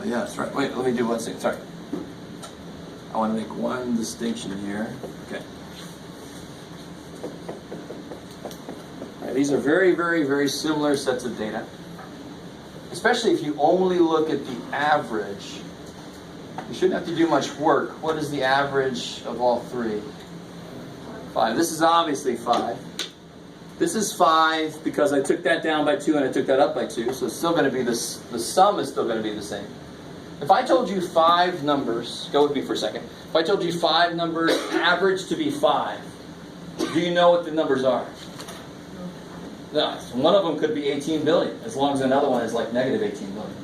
yeah, that's right. Wait, let me do one thing. Sorry. I want to make one distinction here. Okay. All right, these are very, very, very similar sets of data. Especially if you only look at the average. You shouldn't have to do much work. What is the average of all three? 5. This is obviously 5. This is 5 because I took that down by 2 and I took that up by 2. So it's still going to be this. The sum is still going to be the same. If I told you 5 numbers, go with me for a second. If I told you 5 numbers average to be 5, do you know what the numbers are? No. One of them could be 18 billion, as long as another one is like negative 18 billion.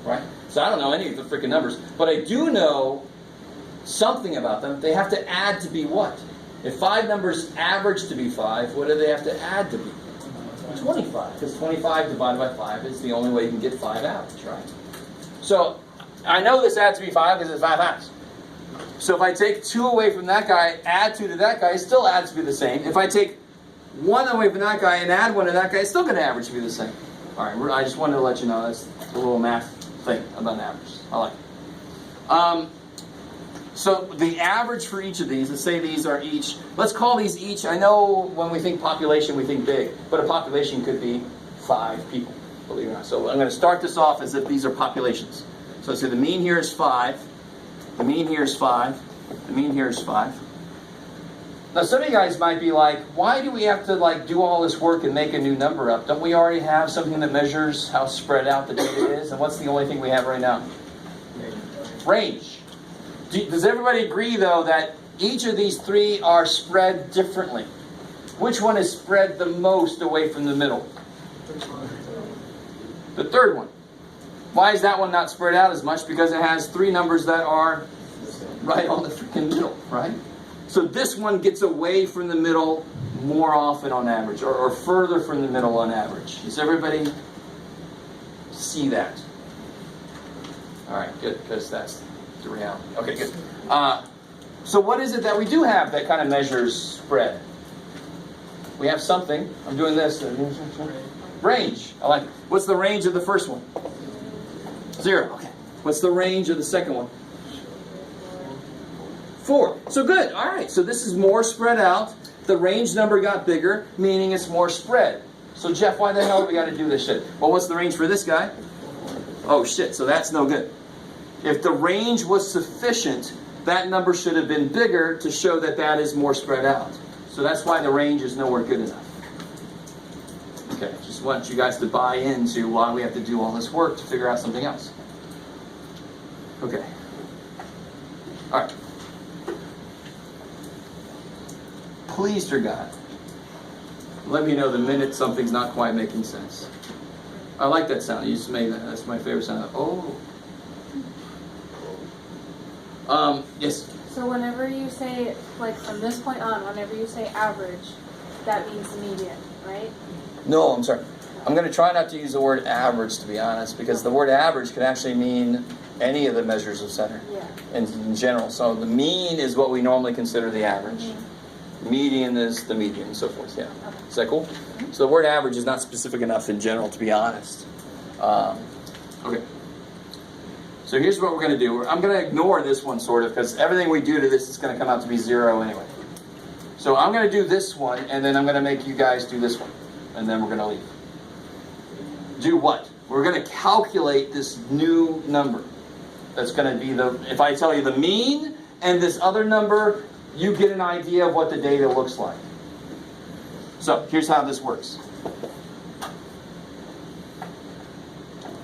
Right? So I don't know any of the freaking numbers. But I do know something about them. They have to add to be what? If 5 numbers average to be 5, what do they have to add to be? 25. Because 25 divided by 5 is the only way you can get 5 average, right? So I know this adds to be 5 because it's 5 times. So if I take 2 away from that guy, add 2 to that guy, it still adds to be the same. If I take 1 away from that guy and add 1 to that guy, it's still going to average to be the same. All right, I just wanted to let you know that's a little math thing about average. I like it. So the average for each of these, let's say these are each, let's call these each, I know when we think population we think big, but a population could be 5 people, believe it or not. So I'm going to start this off as if these are populations. So let's say the mean here is 5, the mean here is 5, the mean here is 5. Now some of you guys might be like, why do we have to do all this work and make a new number up? Don't we already have something that measures how spread out the data is? And what's the only thing we have right now? Range. Does everybody agree, though, that each of these 3 are spread differently? Which one is spread the most away from the middle? The third one. Why is that one not spread out as much? Because it has 3 numbers that are right on the freaking middle, right? So this one gets away from the middle more often on average, or further from the middle on average. Does everybody see that? All right, good, because that's the reality. Okay, good. So what is it that we do have that kind of measures spread? We have something. I'm doing this. Range. I like it. What's the range of the first one? 0. Okay. What's the range of the second one? 4. So good. All right. So this is more spread out. The range number got bigger, meaning it's more spread. So Jeff, why the hell do we got to do this shit? Well, what's the range for this guy? Oh shit. So that's no good. If the range was sufficient, that number should have been bigger to show that that is more spread out. So that's why the range is nowhere good enough. Okay, just want you guys to buy into why we have to do all this work to figure out something else. Okay. All right. Please, dear God, let me know the minute something's not quite making sense. I like that sound. You just made that. That's my favorite sound. Oh. Yes? So whenever you say, from this point on, whenever you say average, that means the median, right? No, I'm sorry. I'm going to try not to use the word average, to be honest, because the word average can actually mean any of the measures of center in general. So the mean is what we normally consider the average. Mm-hmm. Median is the median, and so forth. Yeah. Okay. Is that cool? Mm-hmm. So the word average is not specific enough in general, to be honest. Okay. So here's what we're going to do. I'm going to ignore this one, sort of, because everything we do to this is going to come out to be 0 anyway. So I'm going to do this one, and then I'm going to make you guys do this one. And then we're going to leave. Do what? We're going to calculate this new number. That's going to be if I tell you the mean and this other number, you get an idea of what the data looks like. So here's how this works.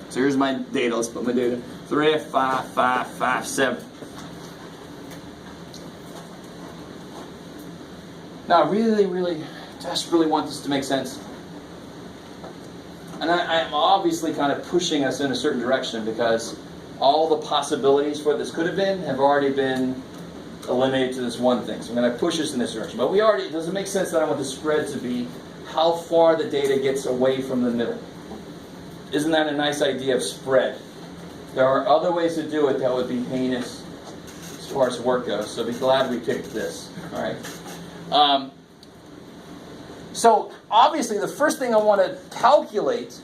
So here's my data. Let's put my data. 3, 5, 5, 5, 7. Now I really desperately want this to make sense. And I'm obviously kind of pushing us in a certain direction because all the possibilities for what this could have been have already been eliminated to this one thing. So I'm going to push us in this direction. But it doesn't make sense that I want the spread to be how far the data gets away from the middle. Isn't that a nice idea of spread? There are other ways to do it that would be heinous as far as work goes. So be glad we picked this. All right. So obviously the first thing I want to calculate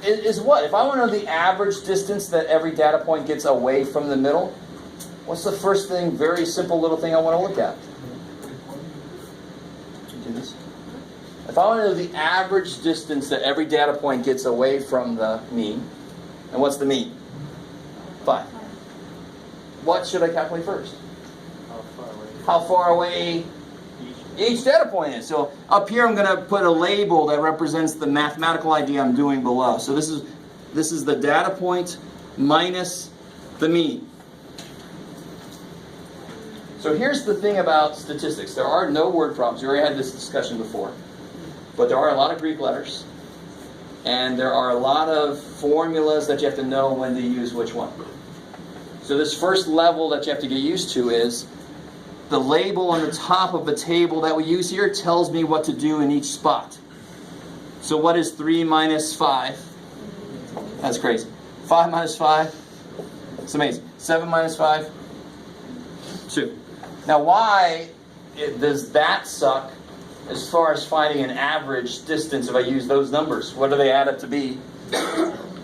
is what? If I want to know the average distance that every data point gets away from the middle, what's the first thing, very simple little thing I want to look at? Do this. If I want to know the average distance that every data point gets away from the mean, and what's the mean? 5. What should I calculate first? How far away each data point is. So up here I'm going to put a label that represents the mathematical idea I'm doing below. So this is the data point minus the mean. So here's the thing about statistics. There are no word problems. We already had this discussion before. But there are a lot of Greek letters. And there are a lot of formulas that you have to know when to use which one. So this first level that you have to get used to is the label on the top of the table that we use here tells me what to do in each spot. So what is 3 minus 5? That's crazy. 5 minus 5? It's amazing. 7 minus 5? 2. Now why does that suck as far as finding an average distance if I use those numbers? What do they add up to be?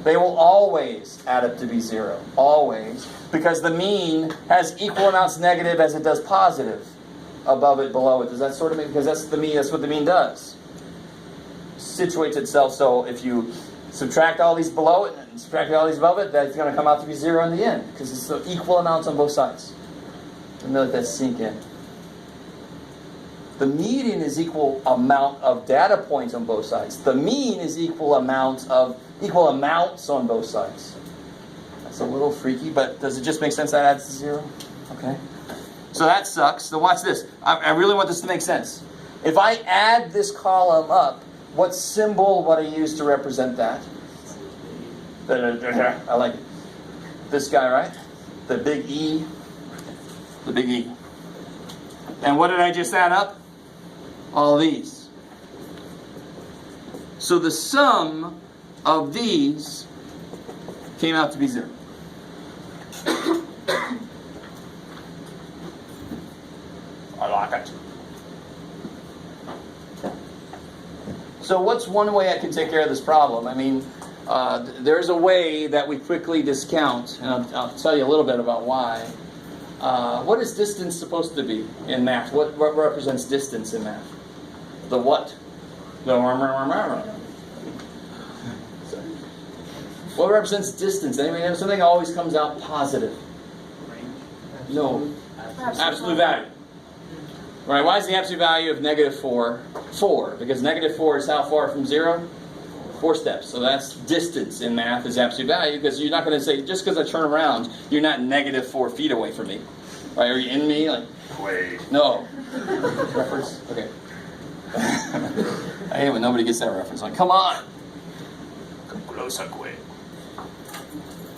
They will always add up to be 0. Always. Because the mean has equal amounts negative as it does positive. Above it, below it. Does that sort of make, because that's the mean, that's what the mean does. Situates itself so if you subtract all these below it and subtract all these above it, that's going to come out to be 0 in the end. Because it's the equal amounts on both sides. Let me let that sink in. The median is equal amount of data points on both sides. The mean is equal amounts on both sides. That's a little freaky, but does it just make sense that adds to 0? Okay. So that sucks. So watch this. I really want this to make sense. If I add this column up, what symbol would I use to represent that? I like it. This guy, right? The big E. The big E. And what did I just add up? All these. So the sum of these came out to be 0. I like it. So what's one way I can take care of this problem? I mean, there's a way that we quickly discount, and I'll tell you a little bit about why. What is distance supposed to be in math? What represents distance in math? The what? The what represents distance? Anybody? Something always comes out positive. No. Absolute value. Right? Why is the absolute value of negative 4 4? Because negative 4 is how far from 0? 4 steps. So that's distance in math is absolute value, because you're not going to say, just because I turn around, you're not negative 4 feet away from me. Right? Are you in me? Like, wait. No. Reference? Okay. I hate when nobody gets that reference. Like, come on. Come closer, quick.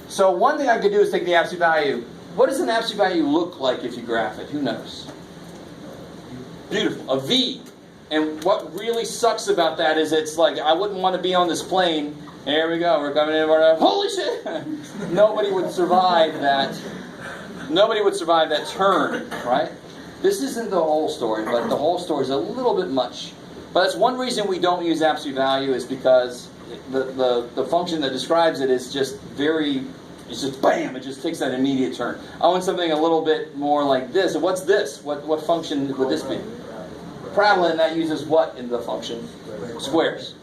So one thing I could do is take the absolute value. What does an absolute value look like if you graph it? Who knows? Beautiful. A V. And what really sucks about that is it's like, I wouldn't want to be on this plane. Here we go. We're coming in. Holy shit! Nobody would survive that. Nobody would survive that turn, right? This isn't the whole story, but the whole story is a little bit much. But that's one reason we don't use absolute value, is because the function that describes it is just very, it's just bam, it just takes that immediate turn. I want something a little bit more like this. And what's this? What function would this be? Parabola, that uses what in the function? Squares.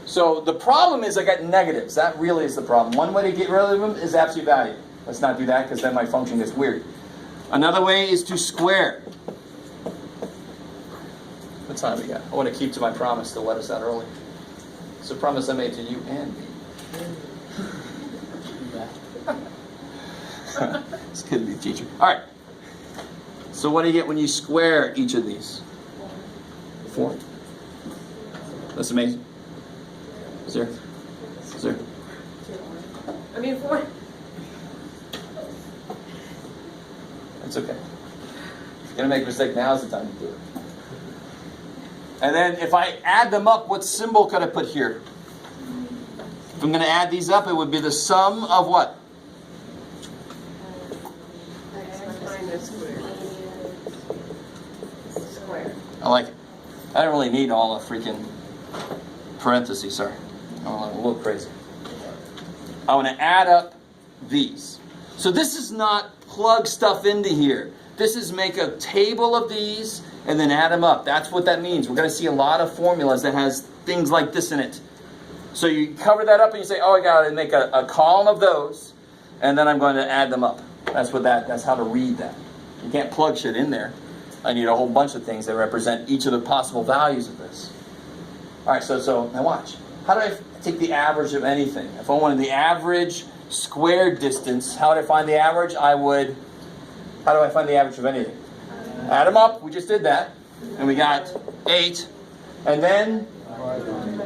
So the problem is I got negatives. That really is the problem. One way to get rid of them is absolute value. Let's not do that, because then my function gets weird. Another way is to square. What time we got? I want to keep to my promise to let us out early. It's a promise I made to you and me. It's good to be a teacher. All right. So what do you get when you square each of these? 4. That's amazing. 0. 0. I mean 4. It's okay. If you're going to make a mistake, now's the time to do it. And then if I add them up, what symbol could I put here? If I'm going to add these up, it would be the sum of what? I like it. I don't really need all the freaking parentheses, sorry. I'm a little crazy. I want to add up these. So this is not plug stuff into here. This is make a table of these and then add them up. That's what that means. We're going to see a lot of formulas that has things like this in it. So you cover that up and you say, oh, I got to make a column of those, and then I'm going to add them up. That's how to read that. You can't plug shit in there. I need a whole bunch of things that represent each of the possible values of this. All right, so now watch. How do I take the average of anything? If I wanted the average squared distance, how would I find the average? How do I find the average of anything? Add them up. We just did that. And we got 8. And then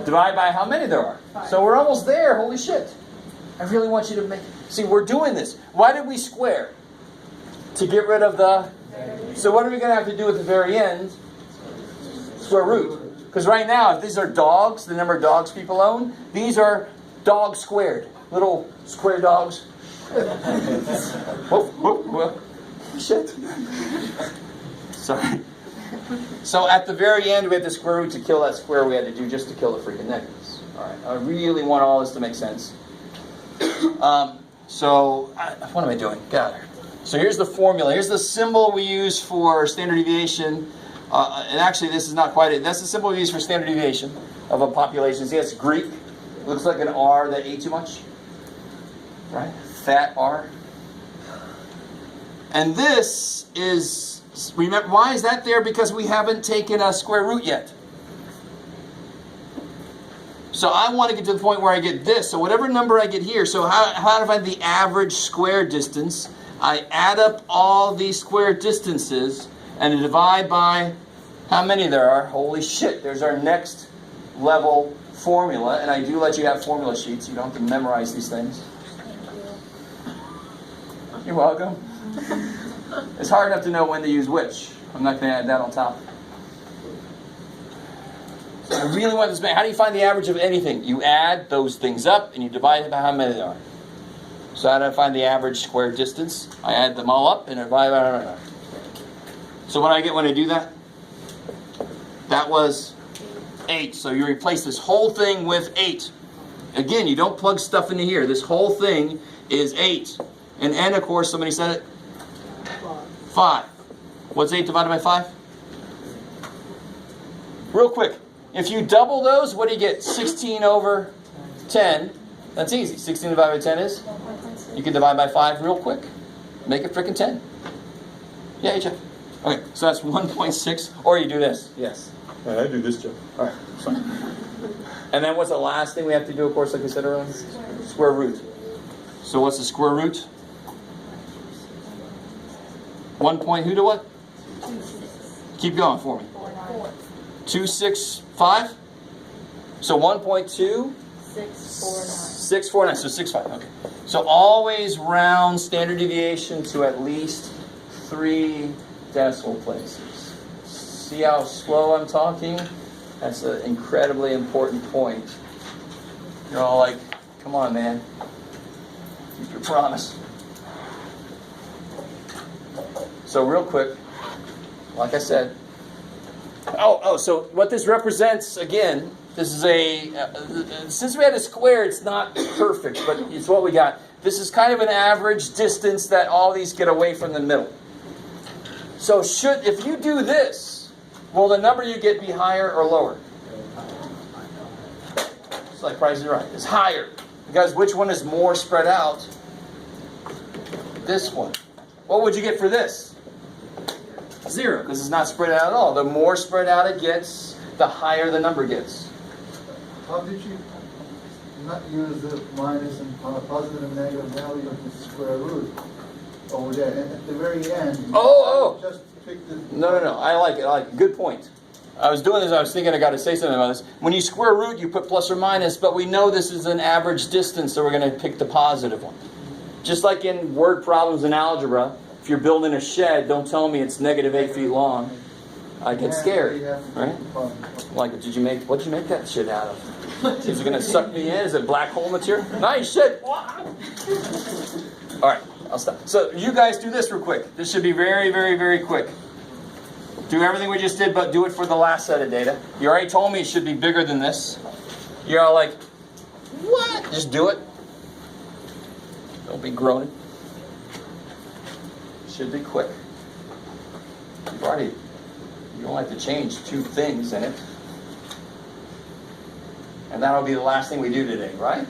divide by how many there are. So we're almost there. Holy shit. I really want you to make... See, we're doing this. Why did we square? To get rid of the... So what are we going to have to do at the very end? Square root. Because right now, if these are dogs, the number of dogs people own, these are dogs squared. Little square dogs. Whoa. Shit. Sorry. So at the very end, we had the square root to kill that square we had to do just to kill the freaking negatives. All right. I really want all this to make sense. What am I doing? Got it. So here's the formula. Here's the symbol we use for standard deviation. And actually, this is not quite it. That's the symbol we use for standard deviation of a population. See, it's Greek. It looks like an R that ate too much. Right? Fat R. And this is, remember, why is that there? Because we haven't taken a square root yet. So I want to get to the point where I get this. So whatever number I get here, so how do I find the average square distance? I add up all these square distances and divide by how many there are. Holy shit, there's our next level formula. And I do let you have formula sheets. You don't have to memorize these things. You're welcome. It's hard enough to know when to use which. I'm not going to add that on top. So I really want this. How do you find the average of anything? You add those things up and you divide it by how many there are. So how do I find the average square distance? I add them all up and divide by how many there are. So what do I get when I do that? That was 8. So you replace this whole thing with 8. Again, you don't plug stuff into here. This whole thing is 8. And n, of course, somebody said it? 5. What's 8 divided by 5? Real quick. If you double those, what do you get? 16 over 10. That's easy. 16 divided by 10 is? You can divide by 5 real quick. Make it frickin' 10. Yeah, Jeff. Okay, so that's 1.6. Or you do this. Yes. I do this, Jeff. All right. Sorry. And then what's the last thing we have to do, of course, like we said earlier? Square root. So what's the square root? 1 point, who to what? Keep going for me. 265? So 1.2? 649. So 65. Okay. So always round standard deviation to at least 3 decimal places. See how slow I'm talking? That's an incredibly important point. You're all like, come on, man. Keep your promise. So real quick, like I said, so what this represents, again, this is since we had a square, it's not perfect, but it's what we got. This is kind of an average distance that all these get away from the middle. So if you do this, will the number you get be higher or lower? It's like Price is Right. It's higher. Because which one is more spread out? This one. What would you get for this? 0, because it's not spread out at all. The more spread out it gets, the higher the number gets. How did you not use the minus and positive and negative value of the square root over there? And at the very end, just pick the... No. I like it. Good point. I was doing this, I was thinking I got to say something about this. When you square root, you put plus or minus, but we know this is an average distance, so we're going to pick the positive one. Just like in word problems in algebra, if you're building a shed, don't tell me it's negative 8 feet long. I get scared, right? Like, what did you make that shit out of? Is it going to suck me in? Is it black hole material? Nice shit. All right, I'll stop. So you guys do this real quick. This should be very, very, very quick. Do everything we just did, but do it for the last set of data. You already told me it should be bigger than this. You're all like, what? Just do it. Don't be groaning. Should be quick. You only have to change 2 things in it. And that'll be the last thing we do today, right?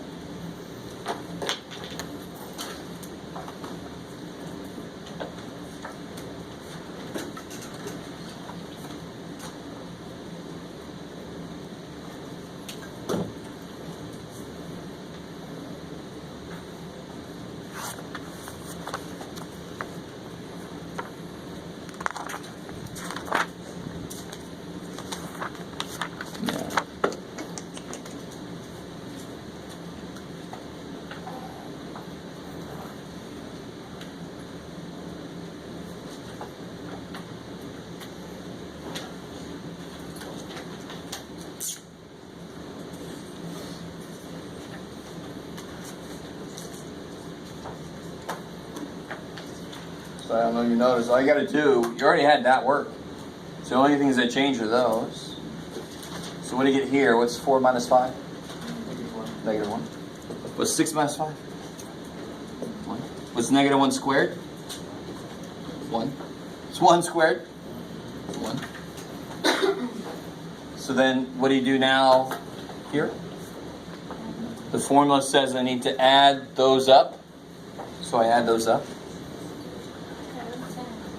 So I don't know if you noticed, all you got to do, you already had that work. So the only things that change are those. So when you get here, what's 4 minus 5? Negative 1. What's 6 minus 5? 1. What's negative 1 squared? 1. What's 1 squared? 1. So then what do you do now here? The formula says I need to add those up. So I add those up.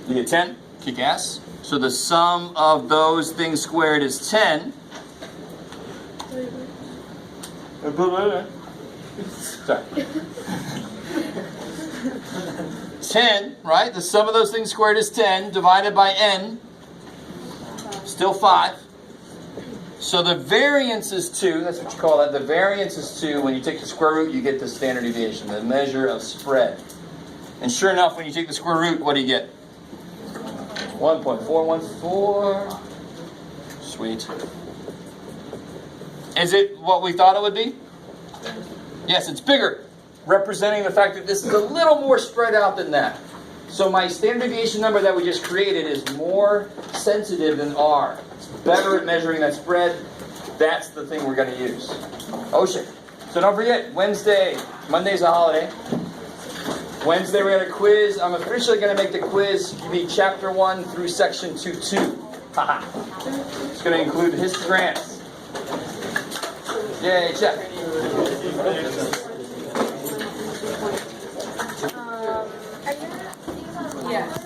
You get 10, kick ass. So the sum of those things squared is 10. Sorry. 10, right? The sum of those things squared is 10 divided by n. Still 5. So the variance is 2. That's what you call that. The variance is 2. When you take the square root, you get the standard deviation, the measure of spread. And sure enough, when you take the square root, what do you get? 1.414. Sweet. Is it what we thought it would be? Yes, it's bigger, representing the fact that this is a little more spread out than that. So my standard deviation number that we just created is more sensitive than R. It's better at measuring that spread. That's the thing we're going to use. Oh shit. So don't forget, Monday's a holiday. Wednesday we got a quiz. I'm officially going to make the quiz be chapter 1 through section 2.2. Haha. It's going to include histograms. Yay, check. Yes.